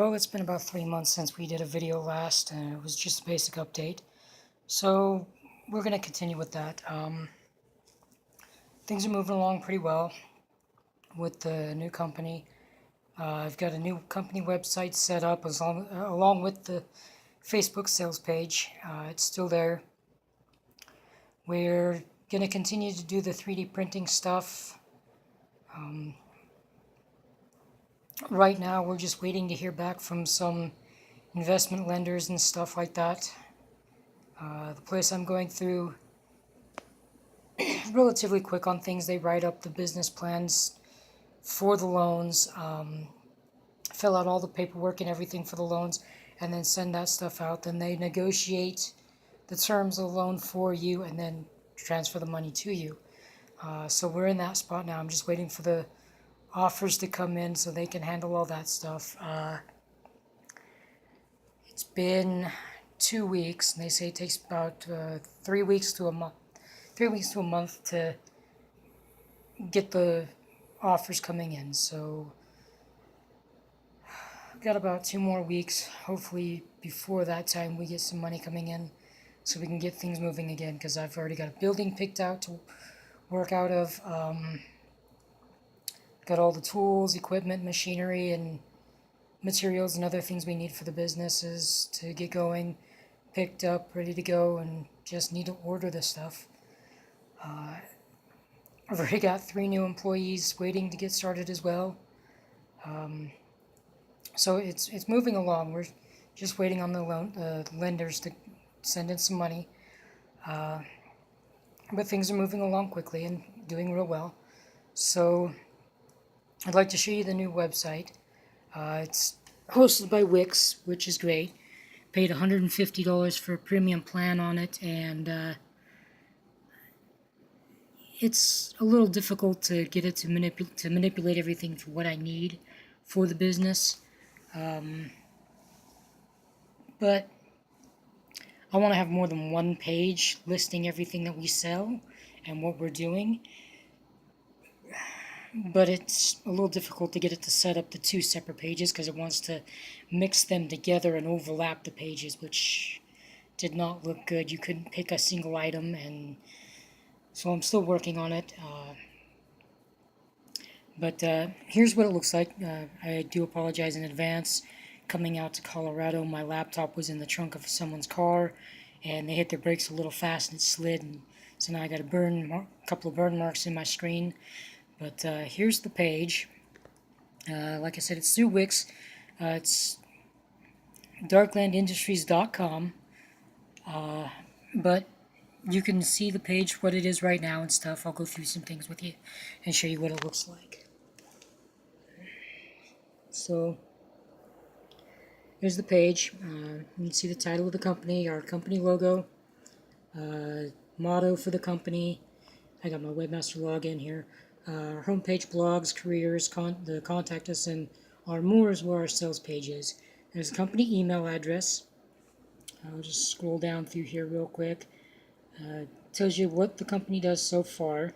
Well, it's been about 3 months since we did a video last, and it was just a basic update. So we're going to continue with that. Things are moving along pretty well with the new company. I've got a new company website set up along with the Facebook sales page. It's still there. We're going to continue to do the 3D printing stuff. Right now, we're just waiting to hear back from some investment lenders and stuff like that. The place I'm going through relatively quick on things. They write up the business plans for the loans, fill out all the paperwork and everything for the loans, and then send that stuff out. Then they negotiate the terms of the loan for you and then transfer the money to you. So we're in that spot now. I'm just waiting for the offers to come in so they can handle all that stuff. It's been 2 weeks, and they say it takes about 3 weeks to a month. 3 weeks to a month to get the offers coming in. So I've got about 2 more weeks. Hopefully before that time we get some money coming in so we can get things moving again, because I've already got a building picked out to work out of. Got all the tools, equipment, machinery, and materials and other things we need for the businesses to get going, picked up, ready to go, and just need to order the stuff. I've already got 3 new employees waiting to get started as well. So it's moving along. We're just waiting on the lenders to send in some money. But things are moving along quickly and doing real well. So I'd like to show you the new website. It's hosted by Wix, which is great. Paid $150 for a premium plan on it, and it's a little difficult to get it to manipulate everything for what I need for the business. But I want to have more than one page listing everything that we sell and what we're doing. But it's a little difficult to get it to set up the 2 separate pages because it wants to mix them together and overlap the pages, which did not look good. You couldn't pick a single item, and so I'm still working on it. But here's what it looks like. I do apologize in advance. Coming out to Colorado, my laptop was in the trunk of someone's car, and they hit their brakes a little fast and it slid, and so now I got a couple of burn marks in my screen. But here's the page. Like I said, it's through Wix. It's DarkLandIndustries.com. But you can see the page, what it is right now and stuff. I'll go through some things with you and show you what it looks like. So here's the page. You can see the title of the company, our company logo, motto for the company. I got my webmaster login here. Our homepage, blogs, careers, the contact us, and our more is where our sales page is. There's a company email address. I'll just scroll down through here real quick. Tells you what the company does so far.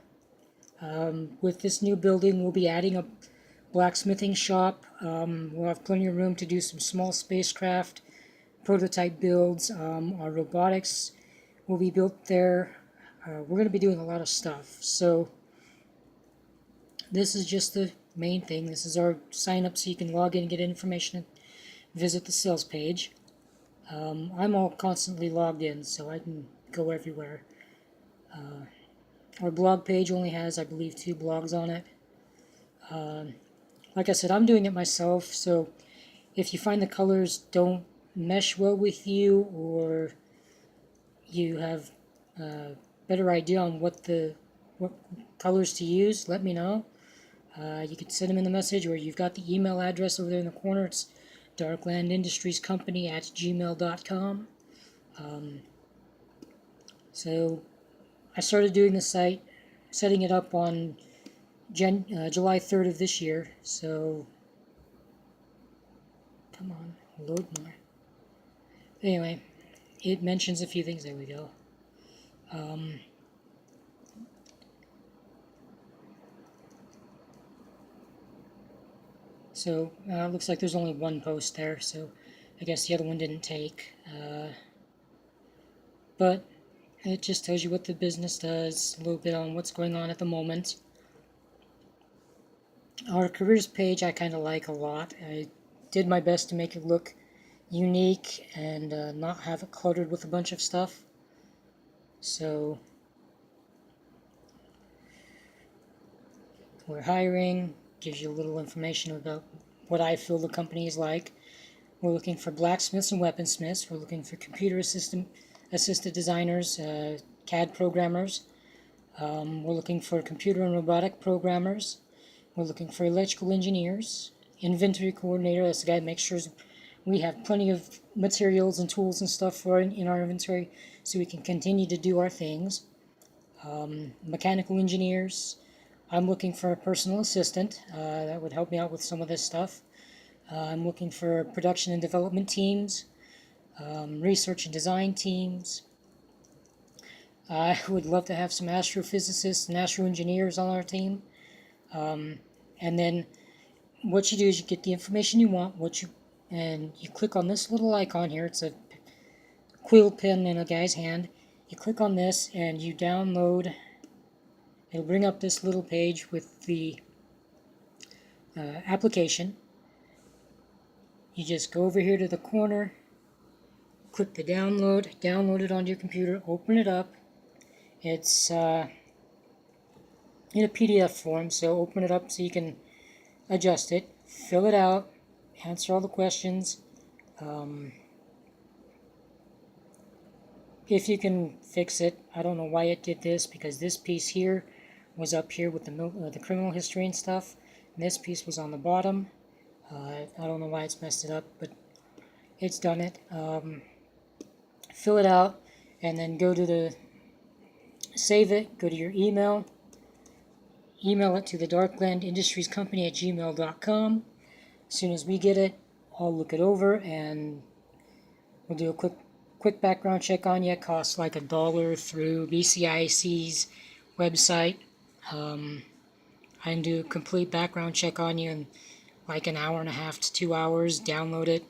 With this new building, we'll be adding a blacksmithing shop. We'll have plenty of room to do some small spacecraft prototype builds. Our robotics will be built there. We're going to be doing a lot of stuff. So this is just the main thing. This is our sign up so you can log in and get information and visit the sales page. I'm all constantly logged in, so I can go everywhere. Our blog page only has, I believe, 2 blogs on it. Like I said, I'm doing it myself, so if you find the colors don't mesh well with you, or you have a better idea on what colors to use, let me know. You can send them in the message, or you've got the email address over there in the corner. It's darklandindustriescompany@gmail.com. So I started doing the site, setting it up on July 3rd of this year. So come on, load more. Anyway, it mentions a few things. There we go. So looks like there's only one post there, so I guess the other one didn't take. But it just tells you what the business does, a little bit on what's going on at the moment. Our careers page I kind of like a lot. I did my best to make it look unique and not have it cluttered with a bunch of stuff. So we're hiring, gives you a little information about what I feel the company is like. We're looking for blacksmiths and weaponsmiths. We're looking for computer assisted designers, CAD programmers. We're looking for computer and robotic programmers. We're looking for electrical engineers, inventory coordinator. That's the guy that makes sure we have plenty of materials and tools and stuff for in our inventory so we can continue to do our things. Mechanical engineers. I'm looking for a personal assistant that would help me out with some of this stuff. I'm looking for production and development teams, research and design teams. I would love to have some astrophysicists and astroengineers on our team. And then what you do is you get the information you want, and you click on this little icon here. It's a quill pen in a guy's hand. You click on this and you download. It'll bring up this little page with the application. You just go over here to the corner, click the download it onto your computer, open it up. It's in a PDF form, so open it up so you can adjust it, fill it out, answer all the questions. If you can fix it, I don't know why it did this, because this piece here was up here with the criminal history and stuff, and this piece was on the bottom. I don't know why it's messed it up, but it's done it. Fill it out, and then go to save it, go to your email it to the DarkLand Industries Company at gmail.com. As soon as we get it, I'll look it over and we'll do a quick background check on you. It costs like $1 through BCIC's website. I can do a complete background check on you in like an hour and a half to 2 hours, download it,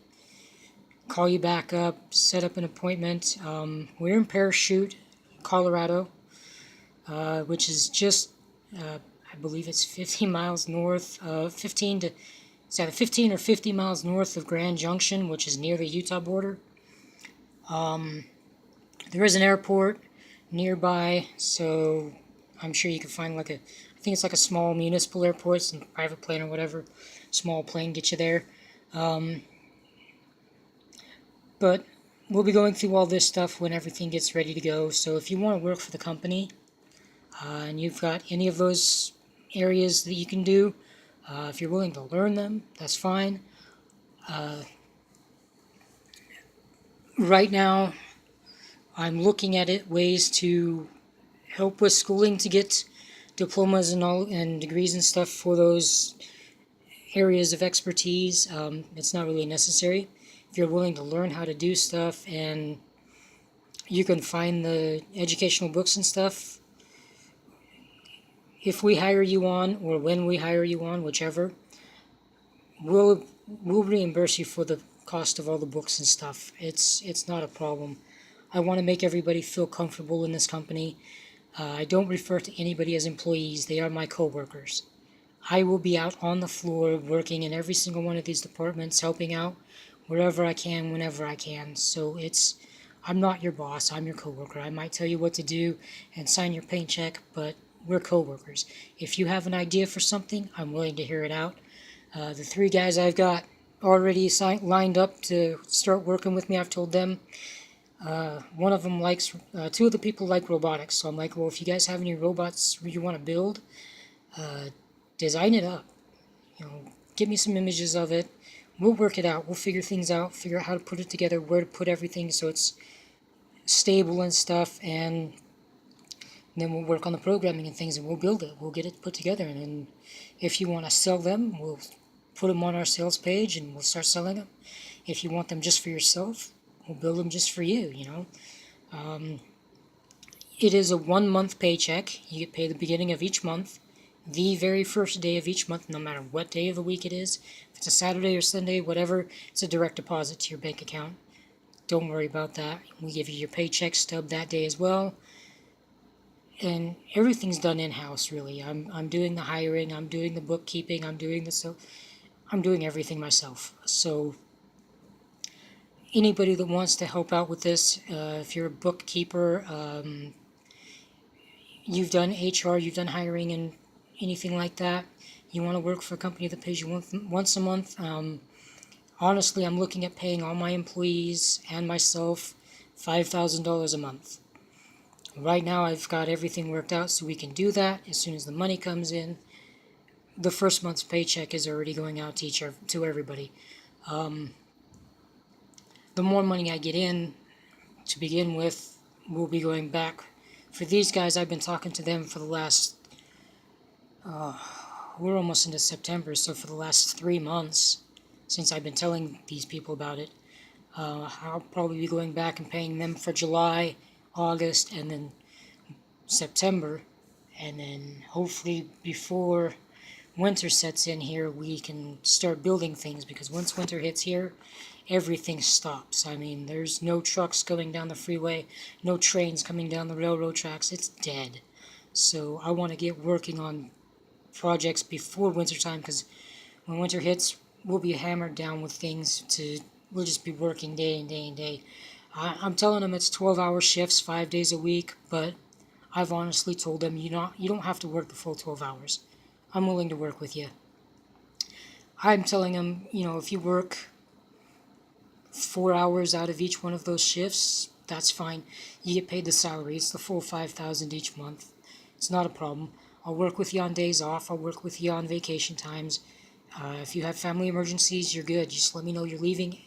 call you back up, set up an appointment. We're in Parachute, Colorado, which is just, I believe it's 15 miles north, 15 or 50 miles north of Grand Junction, which is near the Utah border. There is an airport nearby, so I'm sure you can find I think it's like a small municipal airport, it's a private plane or whatever, small plane get you there. But we'll be going through all this stuff when everything gets ready to go. So if you want to work for the company, and you've got any of those areas that you can do, if you're willing to learn them, that's fine. Right now, I'm looking at ways to help with schooling to get diplomas and degrees and stuff for those areas of expertise. It's not really necessary. If you're willing to learn how to do stuff and you can find the educational books and stuff, if we hire you on, or when we hire you on, whichever, we'll reimburse you for the cost of all the books and stuff. It's not a problem. I want to make everybody feel comfortable in this company. I don't refer to anybody as employees. They are my coworkers. I will be out on the floor working in every single one of these departments, helping out wherever I can, whenever I can. So I'm not your boss, I'm your coworker. I might tell you what to do and sign your paycheck, but we're coworkers. If you have an idea for something, I'm willing to hear it out. The 3 guys I've got already lined up to start working with me, I've told them. One of them likes, 2 of the people like robotics, so I'm like, well, if you guys have any robots you want to build, design it up. Give me some images of it. We'll work it out. We'll figure things out, figure out how to put it together, where to put everything so it's stable and stuff, and then we'll work on the programming and things, and we'll build it. We'll get it put together, and then if you want to sell them, we'll put them on our sales page, and we'll start selling them. If you want them just for yourself, we'll build them just for you, It is a 1-month paycheck. You get paid at the beginning of each month, the very first day of each month, no matter what day of the week it is. If it's a Saturday or Sunday, whatever, it's a direct deposit to your bank account. Don't worry about that. We give you your paycheck stub that day as well. And everything's done in-house, really. I'm doing the hiring, I'm doing the bookkeeping, I'm doing everything myself. So anybody that wants to help out with this, if you're a bookkeeper, you've done HR, you've done hiring and anything like that, you want to work for a company that pays you once a month, honestly, I'm looking at paying all my employees and myself $5,000 a month. Right now, I've got everything worked out so we can do that. As soon as the money comes in, the first month's paycheck is already going out to everybody. The more money I get in to begin with will be going back. For these guys, I've been talking to them for the last, we're almost into September, so for the last 3 months since I've been telling these people about it. I'll probably be going back and paying them for July, August, and then September, and then hopefully before winter sets in here, we can start building things, because once winter hits here, everything stops. I mean, there's no trucks going down the freeway, no trains coming down the railroad tracks. It's dead. So I want to get working on projects before winter time, because when winter hits, we'll be hammered down with things. We'll just be working day and day and day. I'm telling them it's 12-hour shifts, 5 days a week, but I've honestly told them you don't have to work the full 12 hours. I'm willing to work with you. I'm telling them, if you work 4 hours out of each one of those shifts, that's fine. You get paid the salary. It's the full $5,000 each month. It's not a problem. I'll work with you on days off. I'll work with you on vacation times. If you have family emergencies, you're good. Just let me know you're leaving.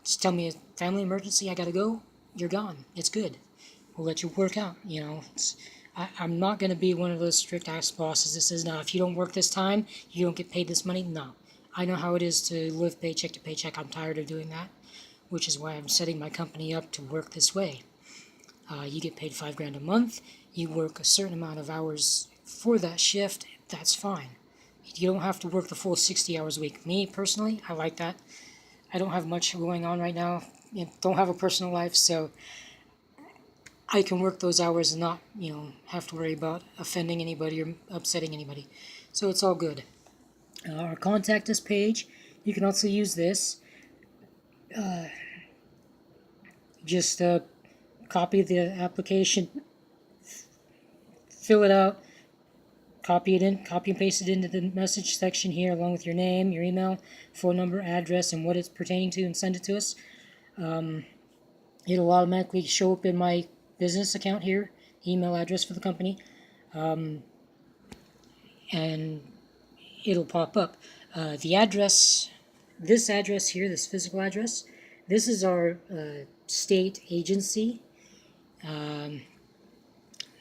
Just tell me a family emergency, I gotta go. You're gone. It's good. We'll let you work out. I'm not going to be one of those strict ass bosses that says, no, if you don't work this time, you don't get paid this money. No. I know how it is to live paycheck to paycheck. I'm tired of doing that, which is why I'm setting my company up to work this way. You get paid $5,000 a month. You work a certain amount of hours for that shift. That's fine. You don't have to work the full 60 hours a week. Me, personally, I like that. I don't have much going on right now. Don't have a personal life, so I can work those hours and not, have to worry about offending anybody or upsetting anybody. So it's all good. Our contact us page, you can also use this. Just copy the application, fill it out, copy and paste it into the message section here, along with your name, your email, phone number, address, and what it's pertaining to, and send it to us. It'll automatically show up in my business account here, email address for the company, and it'll pop up. The address, this address here, this physical address, this is our state agency.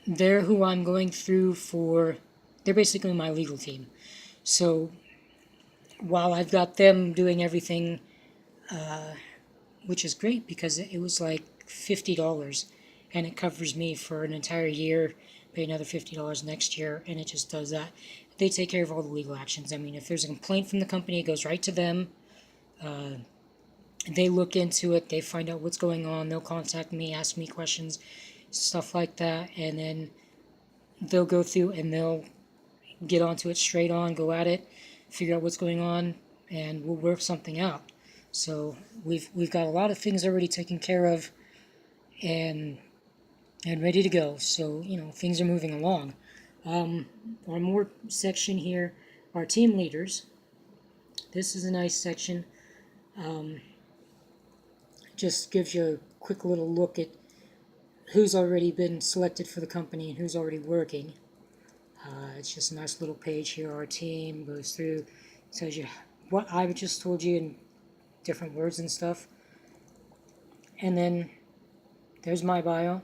They're who I'm going through they're basically my legal team. So while I've got them doing everything, which is great because it was like $50 and it covers me for an entire year, pay another $50 next year, and it just does that. They take care of all the legal actions. I mean, if there's a complaint from the company, it goes right to them. They look into it, they find out what's going on, they'll contact me, ask me questions, stuff like that, and then they'll go through and they'll get onto it straight on, go at it, figure out what's going on, and we'll work something out. So we've got a lot of things already taken care of and ready to go. So, things are moving along. Our more section here, our team leaders. This is a nice section. Just gives you a quick little look at who's already been selected for the company and who's already working. It's just a nice little page here. Our team goes through, tells you what I just told you in different words and stuff. And then there's my bio.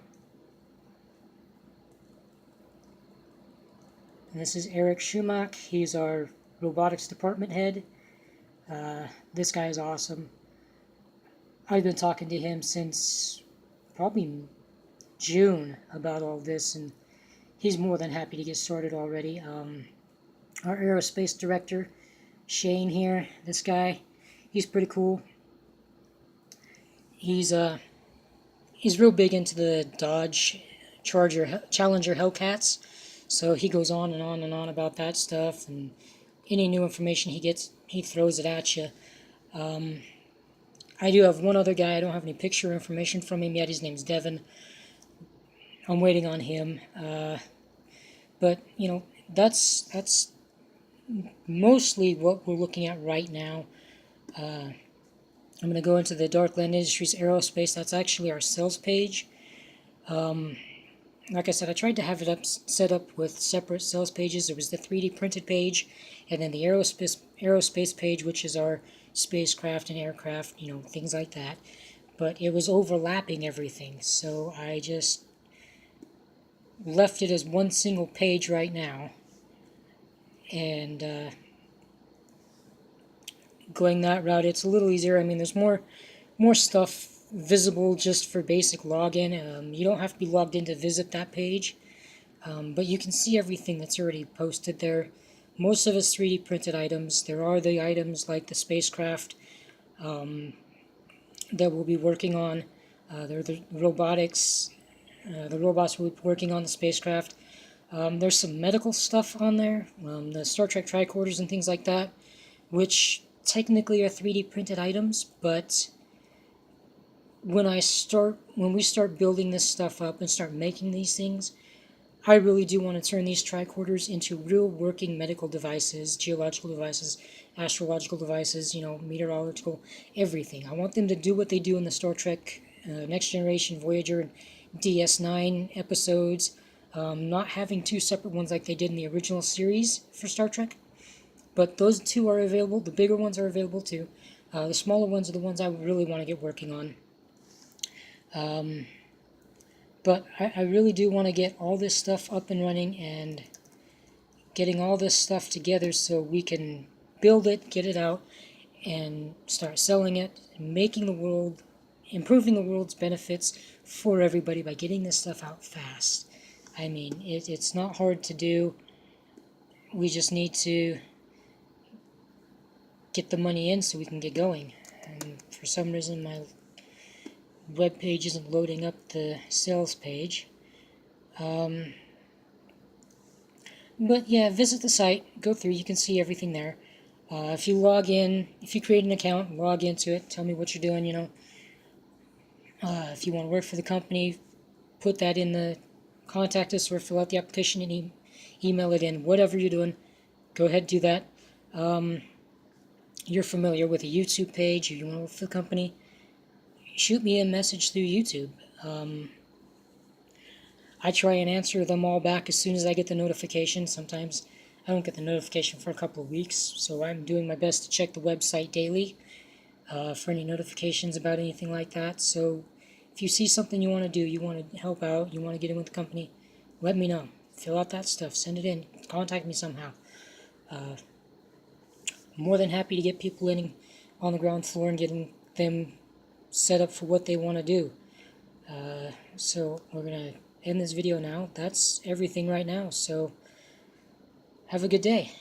And this is Eric Schumach. He's our robotics department head. This guy is awesome. I've been talking to him since probably June about all this, and he's more than happy to get started already. our aerospace director, Shane here. This guy, he's pretty cool. He's real big into the Dodge Challenger Hellcats, so he goes on and on and on about that stuff, and any new information he gets, he throws it at you. I do have one other guy. I don't have any picture information from him yet. His name's Devin. I'm waiting on him. But you know, that's mostly what we're looking at right now. I'm going to go into the DarkLand Industries Aerospace. That's actually our sales page. Like I said, I tried to have it set up with separate sales pages. There was the 3D printed page, and then the aerospace page, which is our spacecraft and aircraft, you know, things like that. But it was overlapping everything, so I just left it as one single page right now, and going that route, it's a little easier. I mean, there's more stuff visible just for basic login. You don't have to be logged in to visit that page, but you can see everything that's already posted there. Most of it's 3D printed items. There are the items like the spacecraft that we'll be working on. There are the robotics. The robots will be working on the spacecraft. There's some medical stuff on there, the Star Trek tricorders and things like that, which technically are 3D printed items, but when we start building this stuff up and start making these things, I really do want to turn these tricorders into real working medical devices, geological devices, astrological devices, you know, meteorological, everything. I want them to do what they do in the Star Trek Next Generation, Voyager, and DS9 episodes, not having two separate ones like they did in the original series for Star Trek. But those two are available. The bigger ones are available too. The smaller ones are the ones I really want to get working on. But I really do want to get all this stuff up and running and getting all this stuff together so we can build it, get it out, and start selling it, making the world, improving the world's benefits for everybody by getting this stuff out fast. I mean, it's not hard to do. We just need to get the money in so we can get going. And for some reason my web page isn't loading up the sales page. But yeah, visit the site, go through, you can see everything there. If you log in, if you create an account, log into it, tell me what you're doing, you know. If you want to work for the company, put that in the contact us or fill out the application and email it in. Whatever you're doing, go ahead and do that. You're familiar with a YouTube page, or you want to work for the company, shoot me a message through YouTube. I try and answer them all back as soon as I get the notification. Sometimes I don't get the notification for a couple of weeks, so I'm doing my best to check the website daily for any notifications about anything like that. So if you see something you want to do, you want to help out, you want to get in with the company, let me know. Fill out that stuff, send it in, contact me somehow. I'm more than happy to get people in on the ground floor and getting them set up for what they want to do. So we're going to end this video now. That's everything right now, so have a good day.